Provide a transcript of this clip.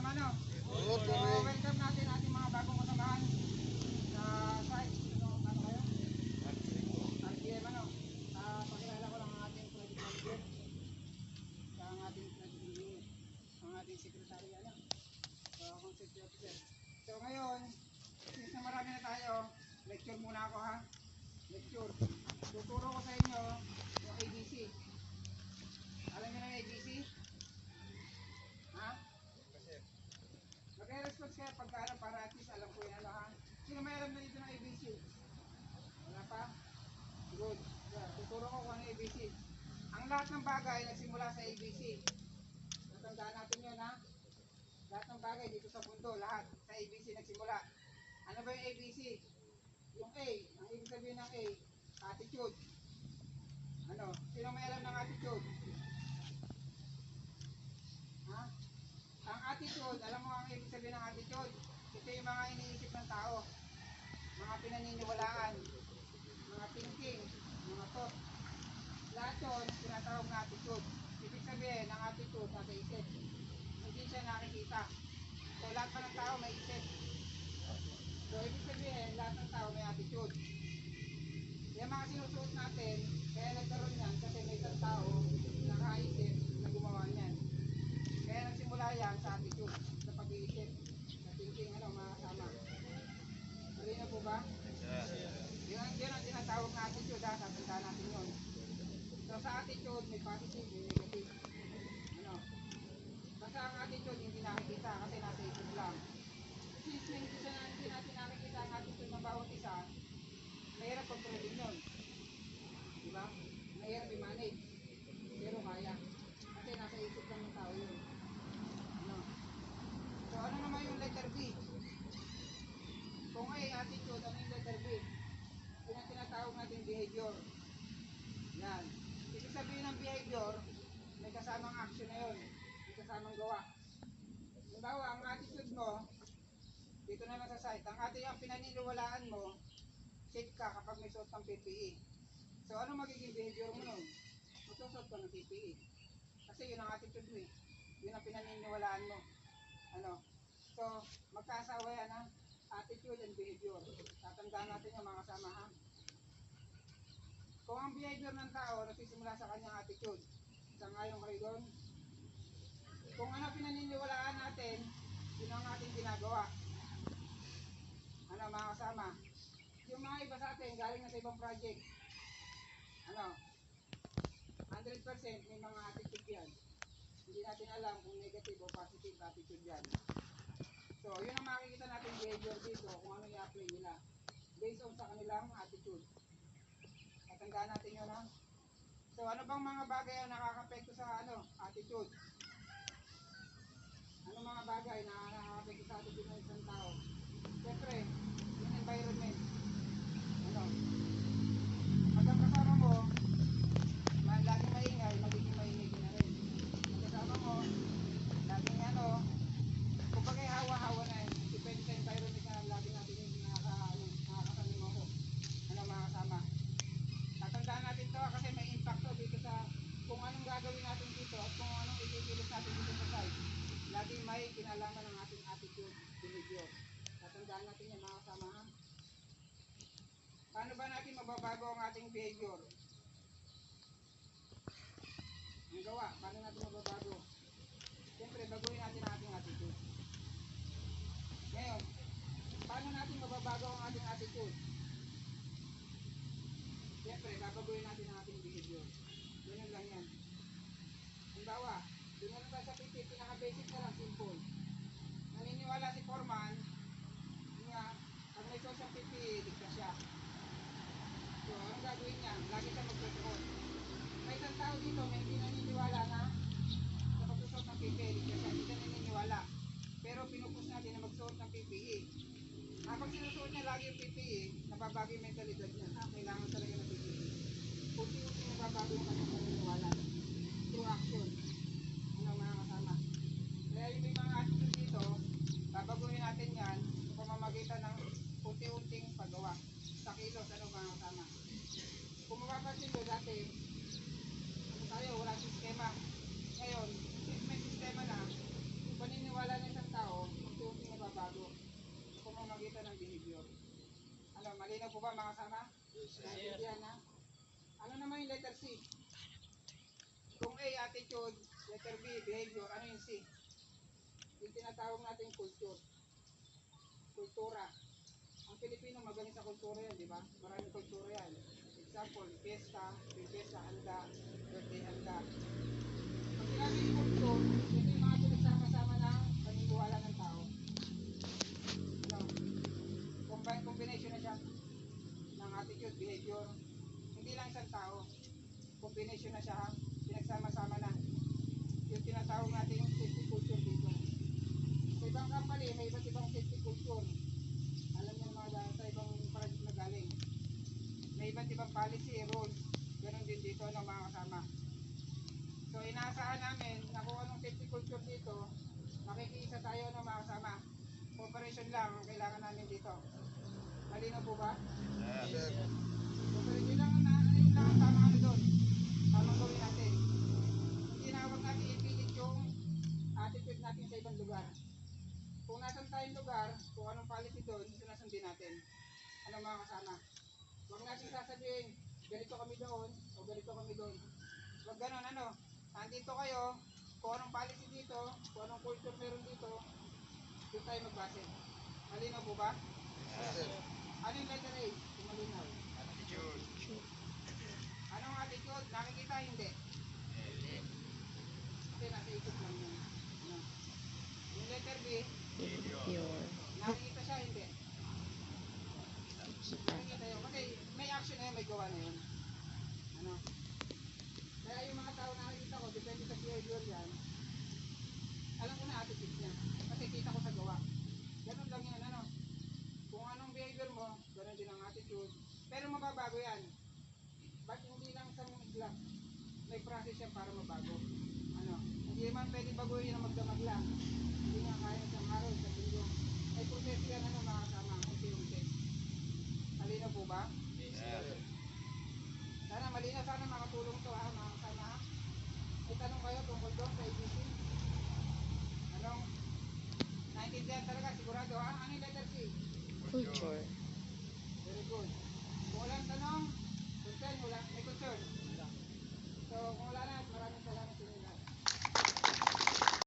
Tama no? Oo, So, tuloy. welcome natin ating mga bagong kasamahan sa site. Ano kayo? RGM ano? Pakilala ko lang ang ating project manager. Ang ating project engineer. Ang ating secretary ano? Concept officer. So ngayon, since na marami na tayo, lecture muna ako ha. Lecture. Tuturo ko sa inyo yung ABC. Alam niyo na yung ABC? Ha? Mag-response kaya pagka ano, para at least alam ko yun ano ha. Sino may alam na dito ng ABC? Wala pa? Good. Yeah, tuturo ko kung ano yung ABC. Ang lahat ng bagay nagsimula sa ABC. Tatandaan natin yun ha. Lahat ng bagay dito sa mundo, lahat sa ABC nagsimula. Ano ba yung ABC? Yung A, ang ibig sabihin ng A, attitude. Ano? Sino may alam ng attitude? Ha? Ang attitude, alam mo ang ibig sabihin ng attitude? Ito yung mga iniisip ng tao. Mga pinaniniwalaan. Mga thinking. Mga thought. Lahat yun, tinatawag na attitude. Ibig sabihin, ang attitude nasa isip. Hindi siya nakikita. So, lahat pa ng tao may isip. So, ibig sabihin, lahat ng tao may attitude. Yung mga sinusuot natin, kaya nagkaroon yan kasi may isang tao nakaisip na gumawa niyan. Kaya nagsimula yan sa attitude, sa pag-iisip, sa thinking, ano, mga kasama. Tuloy na po ba? Yun ang tinatawag na attitude, ha? Tatandaan natin yun. So, sa attitude, may positive, may negative. Ano? Basta ang attitude, hindi nakikita kasi nasa isip lang. Since hindi natin nakikita ang attitude ng bawat isa, mahirap kontrolin yun. Diba? Mahirap i-manage. Pero kaya. Kasi nasa isip lang ng tao yun. Ano? So ano naman yung letter B? Kung A, attitude, ano yung letter B? Yun ang tinatawag natin behavior. Yan. Ibig sabihin ng behavior, may kasamang action na yun. May kasamang gawa. Halimbawa, ang attitude mo, dito na lang sa site, ang pinaniniwalaan mo, safe ka kapag may suot ng PPE. So ano magiging behavior mo nun? Magsusot ka ng PPE. Kasi yun ang attitude mo eh. Yun ang pinaniniwalaan mo. Ano? So, magkaasawa yan ha? Attitude and behavior. Tatandaan natin yung mga kasama ha? Kung ang behavior ng tao nagsisimula sa kanyang attitude, sangayon kayo doon. Kung ano pinaniniwalaan natin, yun ang ating ginagawa. Ano mga kasama? Yung mga iba sa atin, galing na sa ibang project. Ano? 100% may mga attitude yan. Hindi natin alam kung negative o positive attitude yan. So, yun ang makikita natin behavior dito, kung ano i-apply nila. Based on sa kanilang attitude. Tatandaan natin yun ha. So, ano bang mga bagay ang nakaka-apekto sa attitude? Ano mga bagay na nakaka-apekto sa attitude ng isang tao? Siyempre, yung environment. Ano? Pag ang kasama mo, laging maingay, magiging maingay ka na rin. Ang kasama mo, laging kumbaga hawa-hawa na yun. Depende sa environment na lagi natin yung nakakasanimo ko. Ano mga kasama. Tatandaan natin to kasi may impact to dito sa kung anong gagawin natin dito at kung anong ikikilos natin dito sa site. Lagi may kinalaman ng ating attitude, behavior. Tatandaan natin yan mga kasama ha. Paano ba natin mababago ang ating behavior? Ang gawa, paano natin mababago? Siyempre, baguhin natin ang ating attitude. Ngayon, paano natin mababago ang ating attitude? Siyempre, babaguhin natin ang ating behavior. Ganyan lang yan. Halimbawa, doon na tayo sa PP, pinaka-basic na lang, simple. Naniniwala si Foreman, nga, pag may suot siyang PP, ligtas siya. So, anong gagawin niya? Lagi siya magsusuot. May isang tao dito, may hindi naniniwala na sa pagsusuot ng PPE, ligtas siya. Hindi siya naniniwala. Pero pinupus natin na magsuot ng PPE. Kapag sinusuot niya lagi yung PPE, nababago yung mentalidad niya. Kailangan talaga ng PPE. Unti-unti nababago yung kanyang paniniwala. attitude, letter B, behavior, ano yung C? Yung tinatawag natin culture. Kultura. Ang Pilipino magaling sa kultura yan, di ba? Maraming kultura yan. Example, fiesta, handa, birthday handa. Pag sinabi yung kulture, ito yung mga pinagsama-sama na paniniwala ng tao. Ano? Combination na siya ng attitude, behavior. Hindi lang isang tao. Combination na siya, ha? Pinagsama-sama na. Yung tinatawag natin yung safety culture dito. Sa ibang company, may iba't ibang safety culture. Alam niyo mga sa ibang project na galing. May iba't ibang policy, rules. Ganon din dito ng mga kasama. So inaasahan namin na kung anong safety culture dito, makikiisa tayo ng mga kasama. Cooperation lang ang kailangan namin dito. Malinaw po ba? Yes. Cooperation lang na yung lang ang tamang ano doon. Tamang gawin natin. Hindi na huwag natin ipilit yung attitude natin sa ibang lugar. Kung nasan tayong lugar, kung anong policy doon, sinasundin natin. Ano mga kasama? Huwag natin sasabihin, ganito kami doon, o ganito kami doon. Huwag ganon, ano? Nandito kayo, kung anong policy dito, kung anong culture meron dito, doon tayo magbase. Malinaw po ba? Yes. Ano yung letter A? Kung malinaw. Attitude. Anong attitude? Nakikita, hindi. Kasi nasa isip lang yun. Ano? Yung letter B, Behavior. nakikita siya, hindi. Nakikita yun. Kasi may action na yun, may gawa na yun. Ano? Kaya yung mga tao nakikita ko, depende sa behavior yan, alam ko na attitude niya. Kasi kita ko sa gawa. Ganun lang yan, ano? Kung anong behavior mo, ganun din ang attitude. Pero mababago yan. Ba't hindi lang sa iglap? May process yan para mabago. Ano? Hindi naman pwede baguhin na magdamag lang. Hindi nga kaya sa araw, sa linggo. May proseso yan, ano, mga kasama. Unti-unti. Malinaw po ba? Yes. Sana malinaw, sana makatulong to, ha, mga kasama, ha? May tanong kayo tungkol doon sa ABC? Anong? Naintindihan talaga, sigurado, ha? Ano yung letter C? Culture. Very good. Kung walang tanong, concern, wala, may concern.